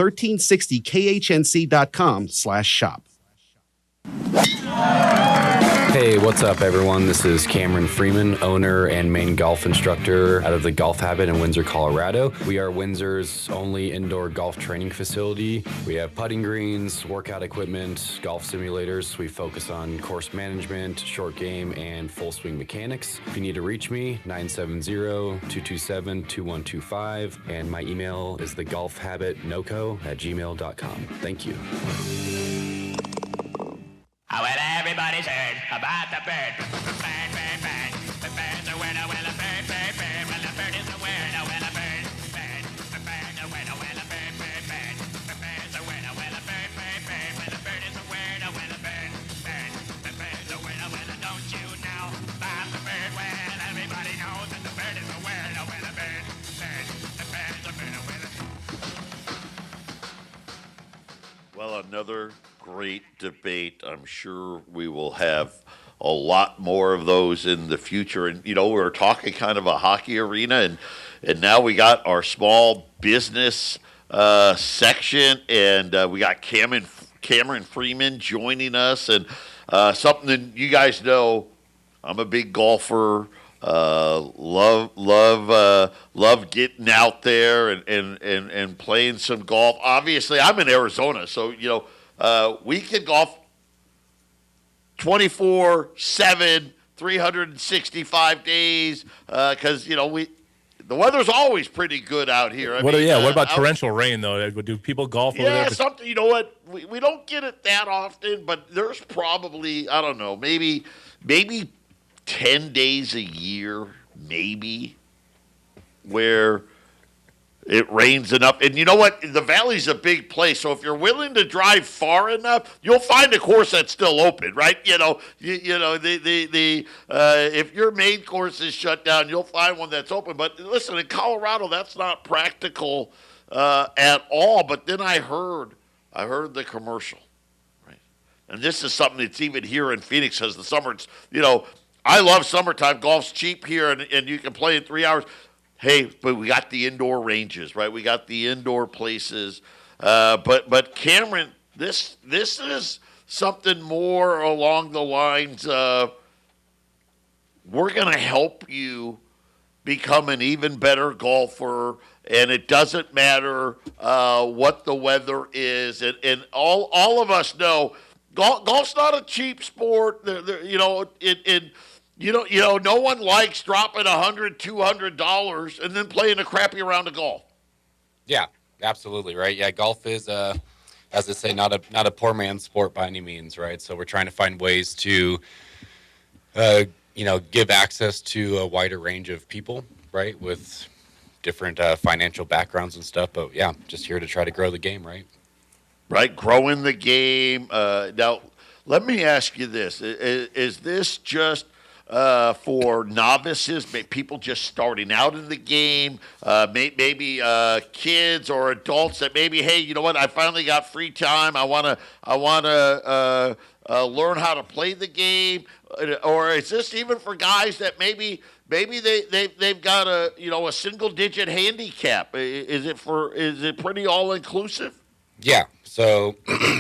1360khnc.com/shop. Hey, what's up, everyone? This is Cameron Freeman, owner and main golf instructor out of the Golf Habit in Windsor, Colorado. We are Windsor's only indoor golf training facility. We have putting greens, workout equipment, golf simulators. We focus on course management, short game, and full swing mechanics. If you need to reach me, 970-227-2125, and my email is thegolfhabitnoco@gmail.com. Thank you. Well, everybody's heard about the bird. Bird, bird, bird. The bird's a winner, well, a bird, bird, bird. Well, the bird is a winner, well, a bird, bird. The bird's a winner, well, a bird, bird, bird. The bird's a winner, well, a bird, bird, bird. Well, the bird is a winner, well, a bird, bird. The bird's a winner, well, don't you know about the bird? Well, everybody knows that the bird is a winner, well, a bird, bird. The bird's a winner, well, a... Well, another great debate. I'm sure we will have a lot more of those in the future. And, you know, we're talking kind of a hockey arena, and now we got our small business section, and we got Cameron Freeman joining us. And something that you guys know, I'm a big golfer. Love getting out there and playing some golf. Obviously, I'm in Arizona, so, you know, we can golf 24/7, 365 days, because, you know, the weather's always pretty good out here. What about torrential rain, though? Do people golf over there? Yeah, something, you know what? We don't get it that often, but there's probably, I don't know, maybe 10 days a year, maybe, where it rains enough. And you know what? The Valley's a big place, so if you're willing to drive far enough, you'll find a course that's still open, right? If your main course is shut down, you'll find one that's open. But listen, in Colorado, that's not practical at all. But then I heard the commercial, right? And this is something that's even here in Phoenix, because the summer, I love summertime. Golf's cheap here, and you can play in 3 hours. Hey, but we got the indoor ranges, right? We got the indoor places. But Cameron, this is something more along the lines of, we're going to help you become an even better golfer, and it doesn't matter what the weather is. And all of us know golf's not a cheap sport. No one likes dropping $100, $200 and then playing a crappy round of golf. Yeah, absolutely, right? Yeah, golf is, as I say, not a poor man's sport by any means, right? So we're trying to find ways to, give access to a wider range of people, right, with different financial backgrounds and stuff. But, yeah, just here to try to grow the game, right? Right, growing the game. Now, let me ask you this. Is this just for novices, people just starting out in the game, maybe kids or adults that maybe, hey, you know what? I finally got free time. I want to learn how to play the game, or is this even for guys that maybe they've got a single digit handicap? Is it pretty all inclusive? Yeah. So,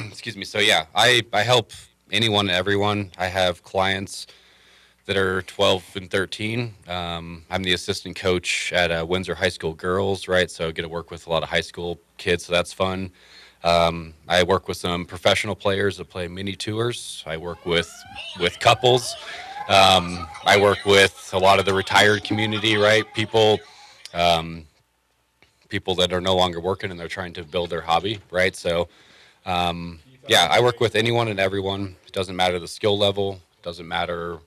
excuse me. So yeah, I help anyone and everyone. I have clients that are 12 and 13. I'm the assistant coach at Windsor High School Girls, right? So I get to work with a lot of high school kids, so that's fun. I work with some professional players that play mini tours. I work with couples. I work with a lot of the retired community, right? People that are no longer working and they're trying to build their hobby, right? So, I work with anyone and everyone. It doesn't matter the skill level. It doesn't matter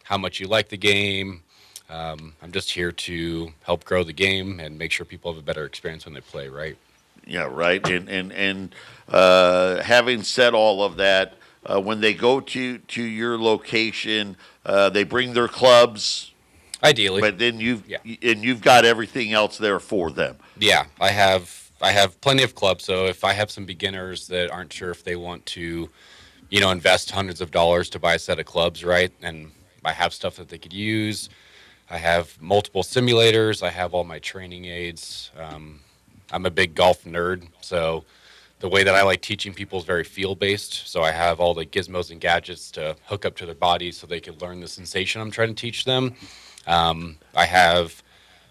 how much you like the game. I'm just here to help grow the game and make sure people have a better experience when they play, right? Yeah, right. And having said all of that, when they go to your location, they bring their clubs. Ideally. But then you've got everything else there for them. Yeah, I have plenty of clubs. So if I have some beginners that aren't sure if they want to, invest hundreds of dollars to buy a set of clubs, right? And I have stuff that they could use. I have multiple simulators. I have all my training aids. I'm a big golf nerd, so the way that I like teaching people is very feel based. So I have all the gizmos and gadgets to hook up to their bodies so they can learn the sensation I'm trying to teach them. I have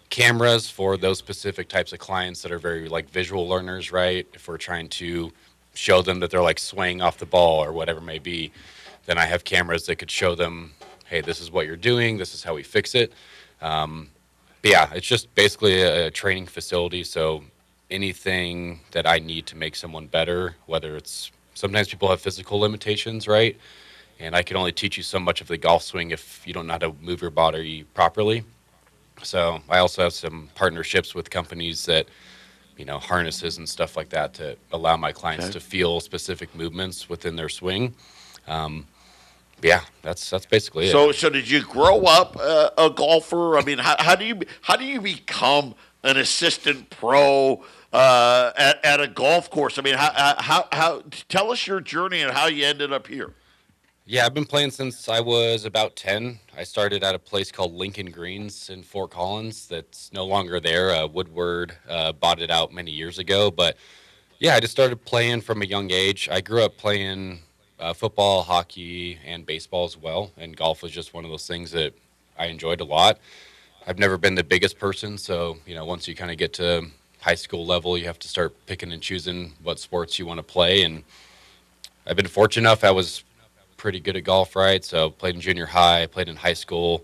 cameras for those specific types of clients that are very like visual learners, right? If we're trying to show them that they're like swaying off the ball or whatever it may be, then I have cameras that could show them, hey, this is what you're doing, this is how we fix it. But yeah, it's just basically a training facility. So anything that I need to make someone better, whether it's sometimes people have physical limitations, right? And I can only teach you so much of the golf swing if you don't know how to move your body properly. So I also have some partnerships with companies that, harnesses and stuff like that to allow my clients to feel specific movements within their swing. Yeah, that's basically it. So did you grow up a golfer? I mean, how do you become an assistant pro at a golf course? I mean, how tell us your journey and how you ended up here. Yeah, I've been playing since I was about 10. I started at a place called Lincoln Greens in Fort Collins that's no longer there. Woodward bought it out many years ago. But yeah, I just started playing from a young age. I grew up playing football, hockey, and baseball as well. And golf was just one of those things that I enjoyed a lot. I've never been the biggest person. So, once you kind of get to high school level, you have to start picking and choosing what sports you want to play. And I've been fortunate enough. I was pretty good at golf, right? So played in junior high, played in high school,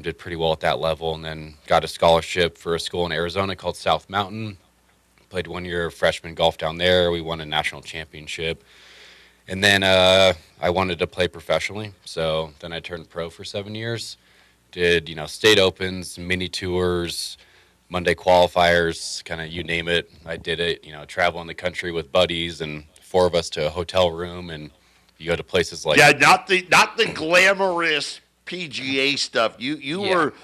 did pretty well at that level, and then got a scholarship for a school in Arizona called South Mountain. Played 1 year of freshman golf down there. We won a national championship. And then I wanted to play professionally, so then I turned pro for 7 years. Did, state opens, mini tours, Monday qualifiers, kind of you name it. I did it, traveling the country with buddies and 4 of us to a hotel room, and you go to places like not the glamorous PGA stuff. You were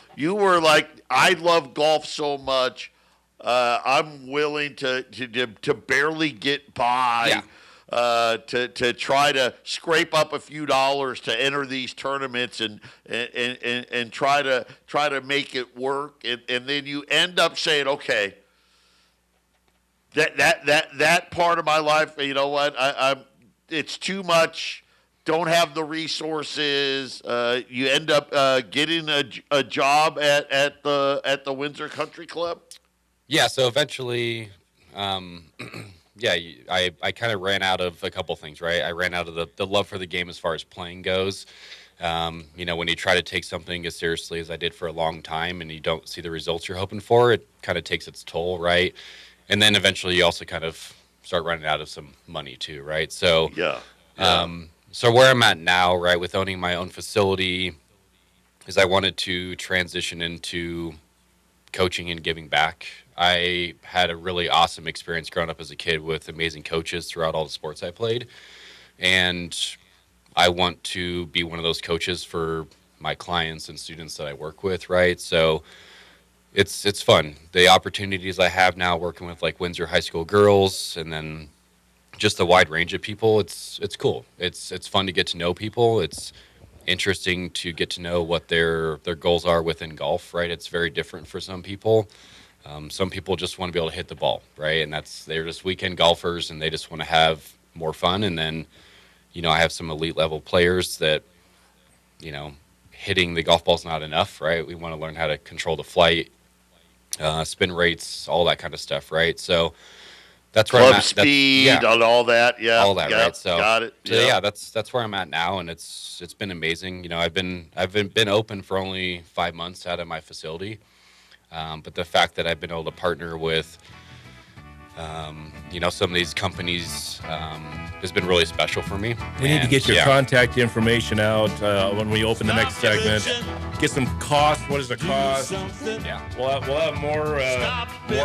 like, I love golf so much, I'm willing to barely get by. To try to scrape up a few dollars to enter these tournaments and try to make it work, and then you end up saying, okay, that part of my life, you know what, I'm it's too much. Don't have the resources. You end up getting a job at the Windsor Country Club. Yeah. So eventually, yeah, I kind of ran out of a couple things, right? I ran out of the love for the game as far as playing goes. When you try to take something as seriously as I did for a long time and you don't see the results you're hoping for, it kind of takes its toll, right? And then eventually you also kind of start running out of some money too, right? So, so where I'm at now, right, with owning my own facility, is I wanted to transition into coaching and giving back. I had a really awesome experience growing up as a kid with amazing coaches throughout all the sports I played. And I want to be one of those coaches for my clients and students that I work with, right? So it's fun. The opportunities I have now working with like Windsor High School girls and then just a wide range of people, it's cool. It's fun to get to know people. It's interesting to get to know what their goals are within golf, right? It's very different for some people. Some people just want to be able to hit the ball, right? And they're just weekend golfers and they just want to have more fun. And then, I have some elite level players that, hitting the golf ball's not enough, right? We want to learn how to control the flight, spin rates, all that kind of stuff, right? So that's where club I'm at. Speed and all that, all that, right? So got it. So yeah, that's where I'm at now, and it's been amazing. I've been open for only 5 months out of my facility, but the fact that I've been able to partner with, some of these companies has been really special for me. We need to get your contact information out when we open the next segment. Get some cost. What is the cost? Yeah. We'll have more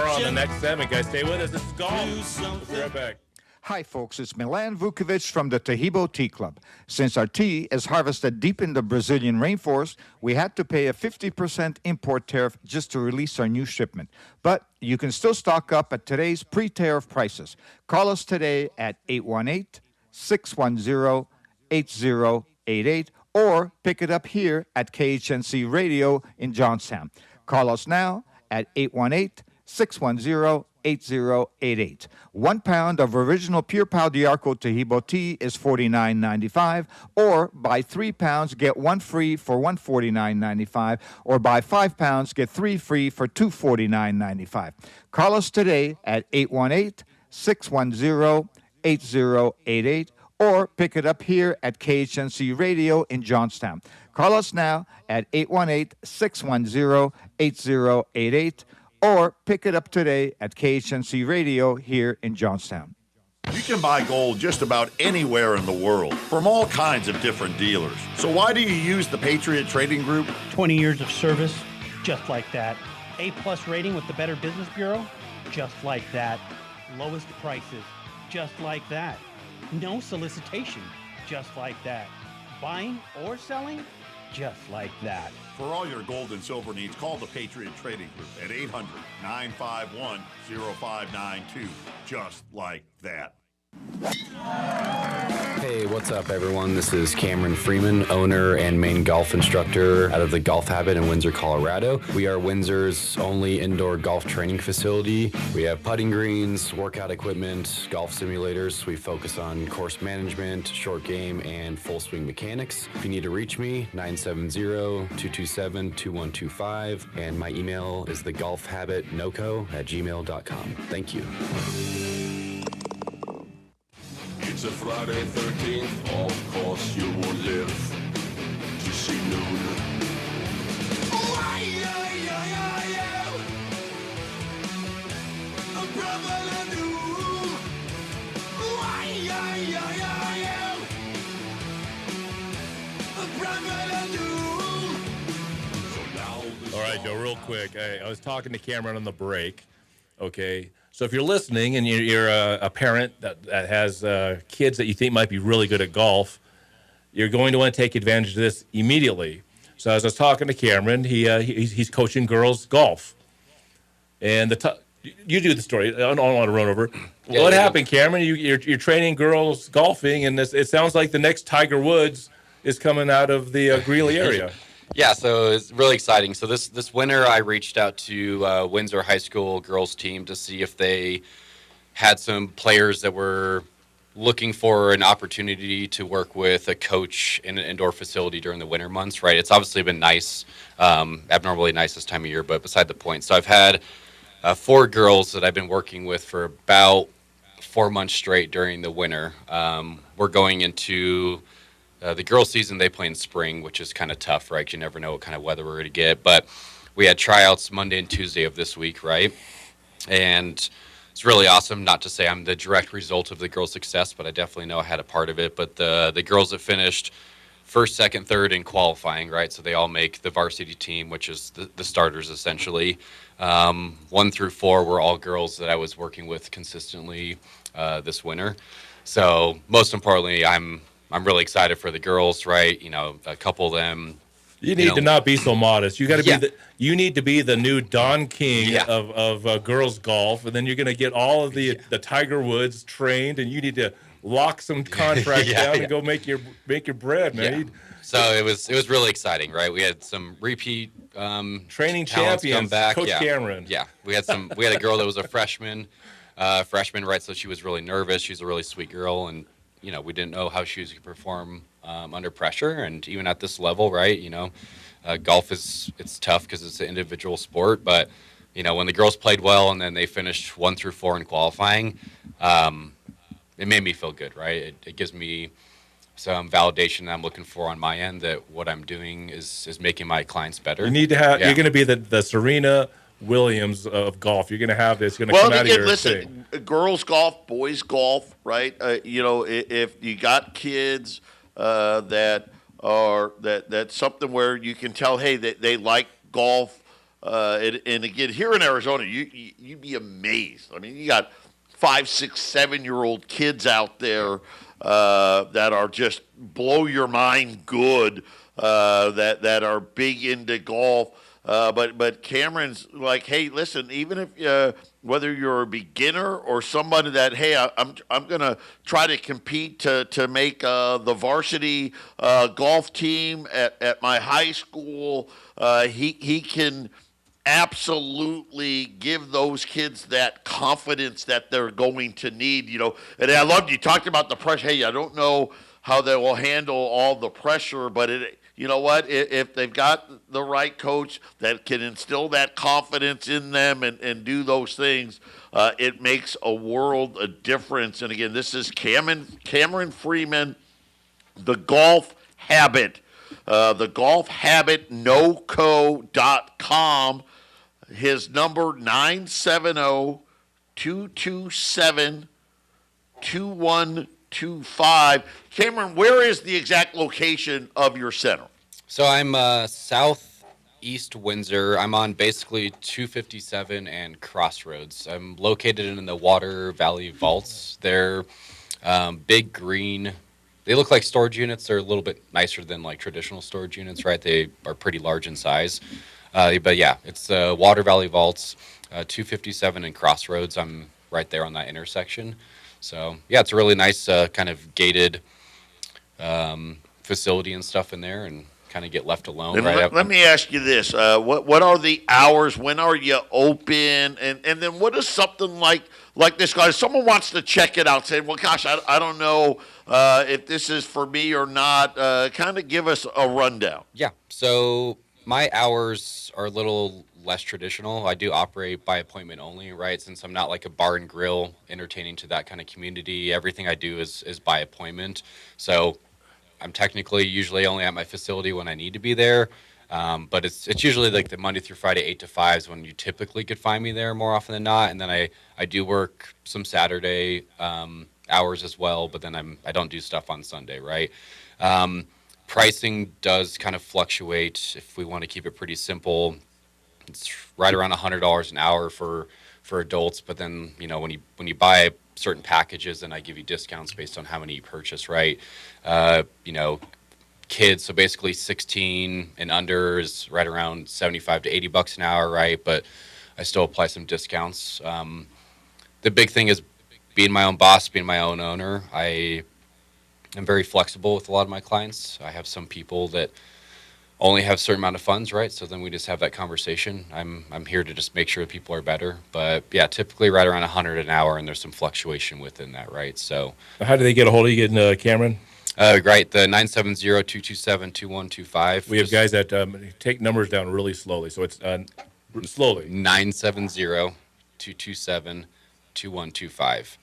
on the next segment, guys. Stay with us. This is Golf. We'll be right back. Hi, folks. It's Milan Vukovic from the Tahibo Tea Club. Since our tea is harvested deep in the Brazilian rainforest, we had to pay a 50% import tariff just to release our new shipment. But you can still stock up at today's pre-tariff prices. Call us today at 818-610-8088 or pick it up here at KHNC Radio in Johnstown. Call us now at 818-610-8088. 8088. 1 pound of original Pure Pau Diarco Tahibo tea is $49.95, or buy 3 pounds, get 1 free for $149.95, or buy 5 pounds, get 3 free for $249.95. Call us today at 818-610-8088, or pick it up here at KHNC Radio in Johnstown. Call us now at 818-610-8088, or pick it up today at KHNC Radio here in Johnstown. You can buy gold just about anywhere in the world from all kinds of different dealers. So why do you use the Patriot Trading Group? 20 years of service, just like that. A-plus rating with the Better Business Bureau, just like that. Lowest prices, just like that. No solicitation, just like that. Buying or selling, just like that. For all your gold and silver needs, call the Patriot Trading Group at 800-951-0592. Just like that. Hey, what's up, everyone? This is Cameron Freeman, owner and main golf instructor out of the Golf Habit in Windsor, Colorado. We are Windsor's only indoor golf training facility. We have putting greens, workout equipment, golf simulators. We focus on course management, short game, and full swing mechanics. If you need to reach me, 970-227-2125, and my email is thegolfhabitnoco@gmail.com. Thank you. It's a Friday 13th, of course you will live to see noon. All right, Joe, real quick. I was talking to Cameron on the break. Okay, so if you're listening and you're a parent that has kids that you think might be really good at golf, you're going to want to take advantage of this immediately. So as I was talking to Cameron, he's coaching girls golf, and you do the story. I don't want to run over. Yeah, What happened, Cameron? You're training girls golfing, and it sounds like the next Tiger Woods is coming out of the Greeley area. Yeah, so it's really exciting. So this winter, I reached out to Windsor High School girls team to see if they had some players that were looking for an opportunity to work with a coach in an indoor facility during the winter months, right? It's obviously been nice, abnormally nice this time of year, but beside the point. So I've had 4 girls that I've been working with for about 4 months straight during the winter. We're going into the girls' season. They play in spring, which is kind of tough, right? 'Cause you never know what kind of weather we're going to get. But we had tryouts Monday and Tuesday of this week, right? And it's really awesome. Not to say I'm the direct result of the girls' success, but I definitely know I had a part of it. But the girls that finished first, second, third in qualifying, right? So they all make the varsity team, which is the starters essentially. 1 through 4 were all girls that I was working with consistently this winter. So most importantly, I'm really excited for the girls, right? You know, a couple of them. You need to not be so modest. You got to be you need to be the new Don King of girls golf, and then you're going to get all of the Tiger Woods trained, and you need to lock some contracts down and go make your bread, man. Yeah. So it was really exciting, right? We had some repeat training talents champions, come back. Coach Cameron. Yeah, we had a girl that was a freshman, right? So she was really nervous. She's a really sweet girl, and you know, we didn't know how she was going to perform under pressure, and even at this level, right? You know, golf it's tough because it's an individual sport, but you know, when the girls played well and then they finished 1 through 4 in qualifying, it made me feel good, right? It gives me some validation that I'm looking for on my end that what I'm doing is making my clients better. You need to have. You're going to be the Serena Williams of golf. You're going to have this. Going to come out of your listen, thing. Girls golf, boys golf, right? You know, if you got kids that's something where you can tell, hey, they like golf. And again, here in Arizona, you'd be amazed. I mean, you got 5, 6, 7-year-old kids out there that are just blow your mind good. That are big into golf. But Cameron's like, hey, listen, even if whether you're a beginner or somebody that, hey, I'm gonna try to compete to make the varsity golf team at my high school, he can absolutely give those kids that confidence that they're going to need. And I loved you talked about the pressure. Hey, I don't know how they will handle all the pressure, but you know what? If they've got the right coach that can instill that confidence in them and do those things, it makes a world of difference. And again, this is Cameron Freeman, the Golf Habit. The Golf Habit NoCo.com. His number 970-227-2125. Cameron, where is the exact location of your center? So I'm southeast Windsor. I'm on basically 257 and Crossroads. I'm located in the Water Valley Vaults. They're big green. They look like storage units. They're a little bit nicer than like traditional storage units, right? They are pretty large in size. But yeah, it's Water Valley Vaults, 257 and Crossroads. I'm right there on that intersection. So yeah, it's a really nice kind of gated facility and stuff in there, and kind of get left alone. Let me ask you this: what are the hours? When are you open? And then what is something like this guy? If someone wants to check it out, saying, "Well, gosh, I don't know if this is for me or not." Kind of give us a rundown. Yeah. So my hours are a little less traditional. I do operate by appointment only, right? Since I'm not like a bar and grill entertaining to that kind of community, everything I do is by appointment. So I'm technically usually only at my facility when I need to be there. But it's usually like the Monday through Friday, 8 to 5 is when you typically could find me there more often than not. And then I do work some Saturday hours as well, but then I don't do stuff on Sunday, right? Pricing does kind of fluctuate. If we want to keep it pretty simple, it's right around $100 an hour for adults. But then, when you buy certain packages, then I give you discounts based on how many you purchase, right? Kids, so basically 16 and under is right around 75 to $80 an hour, right? But I still apply some discounts. The big thing is being my own boss, being my own owner. I'm very flexible with a lot of my clients. I have some people that only have a certain amount of funds, right? So then we just have that conversation. I'm here to just make sure that people are better. But yeah, typically right around 100 an hour, and there's some fluctuation within that, right? So how do they get a hold of you, Cameron? Right, the 970-227-2125. We have guys that take numbers down really slowly, so it's slowly. 970-227-2125.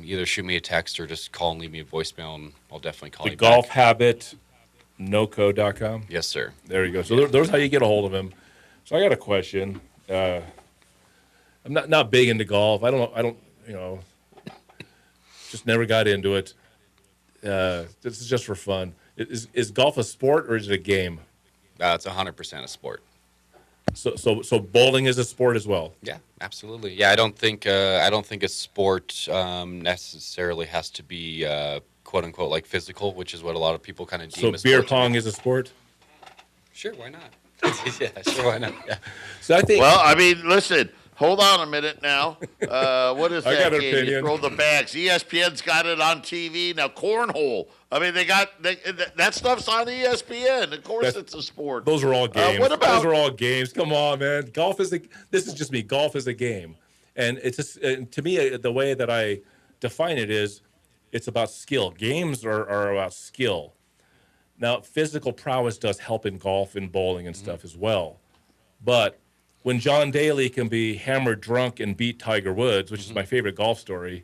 Either shoot me a text or just call and leave me a voicemail, and I'll definitely call you back. The Golf Habit NoCo.com? Yes, sir. There you go. So there's how you get a hold of him. So I got a question. I'm not big into golf. I don't just never got into it. This is just for fun. Is golf a sport or is it a game? It's 100% a sport. So bowling is a sport as well. Yeah, absolutely. Yeah, I don't think a sport necessarily has to be quote unquote like physical, which is what a lot of people kind of deem. So beer pong is a sport. Sure, why not? Yeah, sure, why not? Yeah. So I think. Well, I mean, listen. Hold on a minute now. What is I that got an game? opinion. You throw the bags. ESPN's got it on TV now. Cornhole. I mean, that stuff's on ESPN. Of course, it's a sport. Those are all games. What about? Those are all games. Come on, man. This is just me. Golf is a game, and it's just to me the way that I define it is, it's about skill. Games are about skill. Now, physical prowess does help in golf and bowling and stuff as well, but when John Daly can be hammered drunk and beat Tiger Woods, which is my favorite golf story,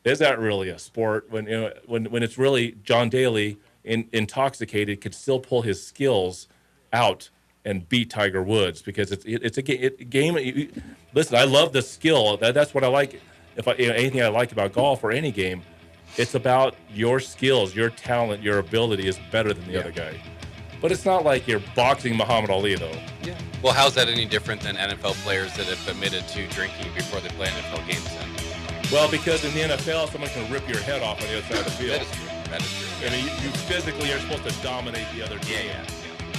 is that really a sport? When it's really John Daly intoxicated could still pull his skills out and beat Tiger Woods because it's a game. Listen, I love the skill. That's what I like. Anything I like about golf or any game, it's about your skills, your talent, your ability is better than the other guy. But it's not like you're boxing Muhammad Ali, though. Yeah. Well, how's that any different than NFL players that have admitted to drinking before they play NFL games then? Well, because in the NFL, someone can rip your head off on the other side of the field. That is true. I mean, you physically are supposed to dominate the other team. Yeah.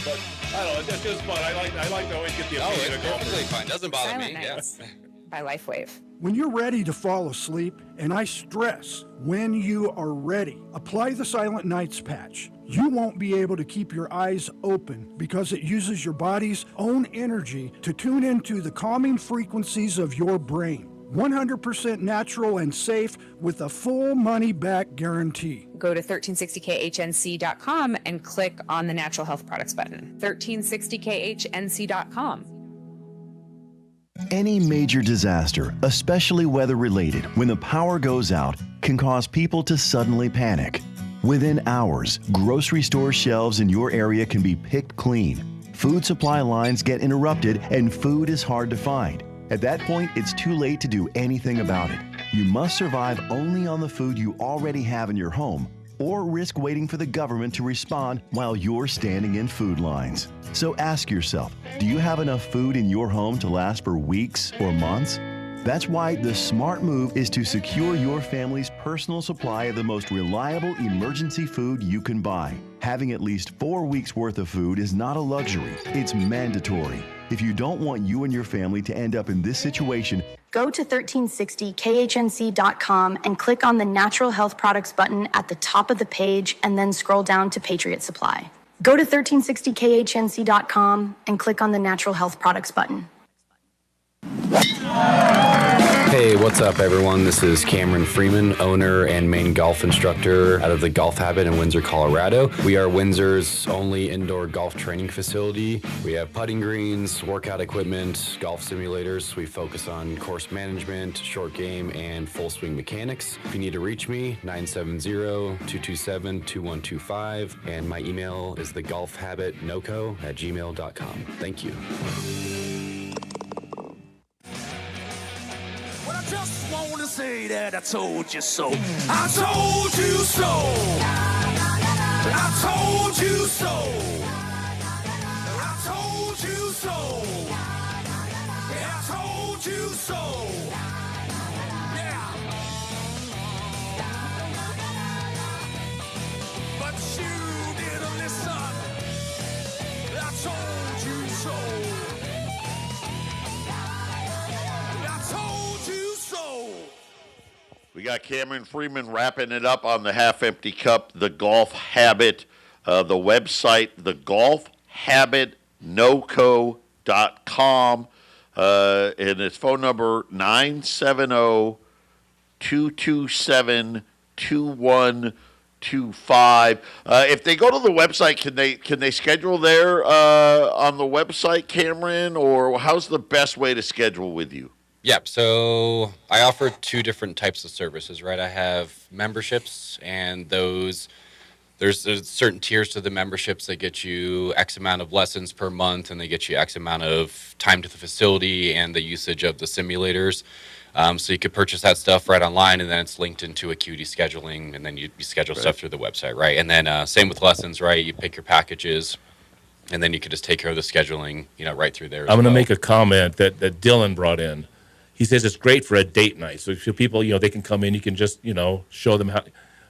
But I don't know. It's just fun. I like to always get the opinion of golfers. Perfectly fine. Doesn't bother Silent me. nights. Yeah. by LifeWave. When you're ready to fall asleep, and I stress when you are ready, apply the Silent Nights patch. You won't be able to keep your eyes open because it uses your body's own energy to tune into the calming frequencies of your brain. 100% natural and safe with a full money-back guarantee. Go to 1360khnc.com and click on the Natural Health Products button. 1360khnc.com. Any major disaster, especially weather-related, when the power goes out, can cause people to suddenly panic. Within hours, grocery store shelves in your area can be picked clean. Food supply lines get interrupted and food is hard to find. At that point, it's too late to do anything about it. You must survive only on the food you already have in your home, or risk waiting for the government to respond while you're standing in food lines. So ask yourself, do you have enough food in your home to last for weeks or months? That's why the smart move is to secure your family's personal supply of the most reliable emergency food you can buy. Having at least 4 weeks worth of food is not a luxury, it's mandatory. If you don't want you and your family to end up in this situation, go to 1360khnc.com and click on the Natural Health Products button at the top of the page and then scroll down to Patriot Supply. Go to 1360khnc.com and click on the Natural Health Products button. Hey, what's up, everyone? This is Cameron Freeman, owner and main golf instructor out of the Golf Habit in Windsor, Colorado. We are Windsor's only indoor golf training facility. We have putting greens, workout equipment, golf simulators. We focus on course management, short game, and full swing mechanics. If you need to reach me, 970-227-2125, and my email is thegolfhabitnoco@gmail.com. Thank you. Just wanna say that I told you so. I told you so. I told you so. I told you so. Yeah, I told you so. Yeah. But you didn't listen. I told you so. I told you so. We got Cameron Freeman wrapping it up on the half-empty cup, the Golf Habit, the website, thegolfhabitnoco.com, and his phone number 970-227-2125. If they go to the website, can they schedule there on the website, Cameron, or how's the best way to schedule with you? Yep. So I offer two different types of services, right? I have memberships, and there's certain tiers to the memberships that get you X amount of lessons per month, and they get you X amount of time to the facility and the usage of the simulators. So you could purchase that stuff right online, and then it's linked into Acuity scheduling, and then you schedule stuff through the website, right? And then same with lessons, right? You pick your packages, and then you could just take care of the scheduling, right through there. I'm going to make a comment that Dylan brought in. He says it's great for a date night. So people, they can come in, you can just, show them how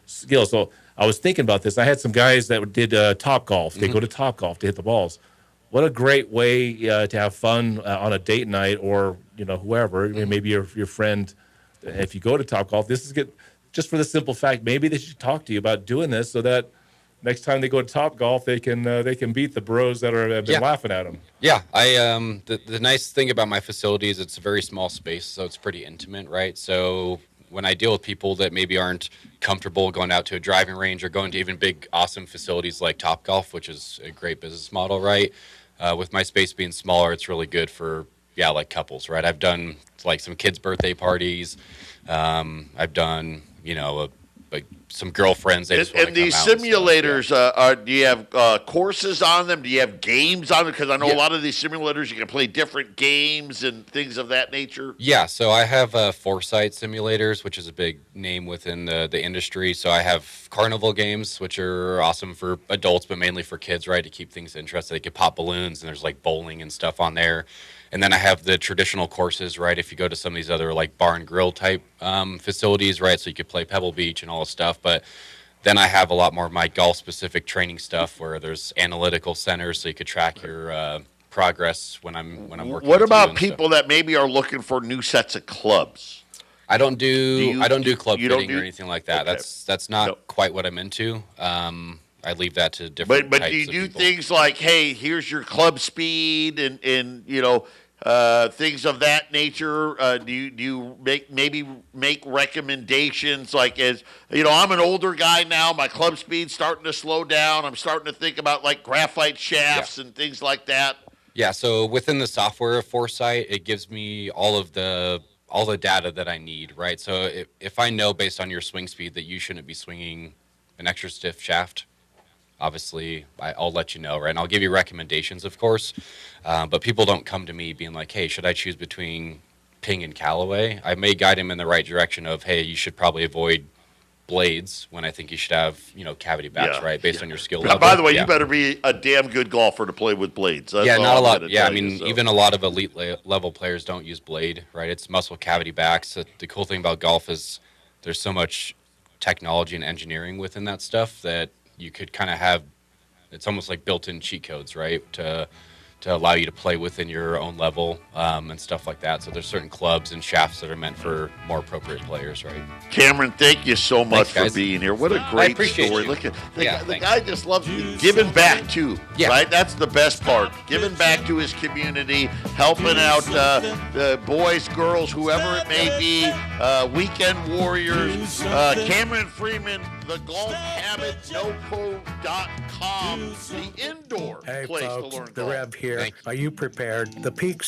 skills. So I was thinking about this. I had some guys that did Top Golf. They go to Top Golf to hit the balls. What a great way to have fun on a date night, or, whoever, maybe your friend. If you go to Top Golf, this is good just for the simple fact, maybe they should talk to you about doing this so that next time they go to Top Golf, they can beat the bros that have been laughing at them. Yeah, the nice thing about my facility is it's a very small space, so it's pretty intimate, right? So when I deal with people that maybe aren't comfortable going out to a driving range or going to even big, awesome facilities like Top Golf, which is a great business model, right? With my space being smaller, it's really good for like couples, right? I've done like some kids' birthday parties. I've done some girlfriends. And these simulators, do you have courses on them? Do you have games on them? Because I know a lot of these simulators, you can play different games and things of that nature. Yeah, so I have Foresight simulators, which is a big name within the industry. So I have carnival games, which are awesome for adults, but mainly for kids, right, to keep things interesting. They can pop balloons, and there's like bowling and stuff on there. And then I have the traditional courses, right, if you go to some of these other like bar and grill type facilities, right, so you could play Pebble Beach and all this stuff. But then I have a lot more of my golf-specific training stuff where there's analytical centers, so you could track your progress when I'm working. What with you about and stuff. people that maybe are looking for new sets of clubs? I don't do club you don't fitting or do- anything like that. Okay. That's not quite what I'm into. I leave that to different. But types do you of do people. things like, hey, here's your club speed and things of that nature? Do you make recommendations like, as I'm an older guy now, my club speed's starting to slow down. I'm starting to think about like graphite shafts and things like that. Yeah, so within the software of Foresight, it gives me all the data that I need, right? So if I know based on your swing speed that you shouldn't be swinging an extra stiff shaft, obviously I'll let you know, right? And I'll give you recommendations, of course. But people don't come to me being like, hey, should I choose between Ping and Callaway? I may guide them in the right direction of, hey, you should probably avoid blades when I think you should have, cavity backs, right? Based on your skill level. By the way, you better be a damn good golfer to play with blades. That's all not a I'm lot. gonna Yeah, I tell you, mean, so. even a lot of elite level players don't use blade, right? It's muscle cavity backs. The cool thing about golf is there's so much technology and engineering within that stuff that you could kind of have. It's almost like built-in cheat codes, right? To allow you to play within your own level and stuff like that. So there's certain clubs and shafts that are meant for more appropriate players, right? Cameron, thank you so much Thanks, guys. for being here. What a I great appreciate story. you. Look at Yeah, the guy just loves giving back too, right? That's the best part. Giving back to his community, helping out the boys, girls, whoever it may be, weekend warriors. Cameron Freeman, thegolfhabitnoco.com, the indoor Hey, place folks, to learn the golf. Rev here. Are you prepared? The peak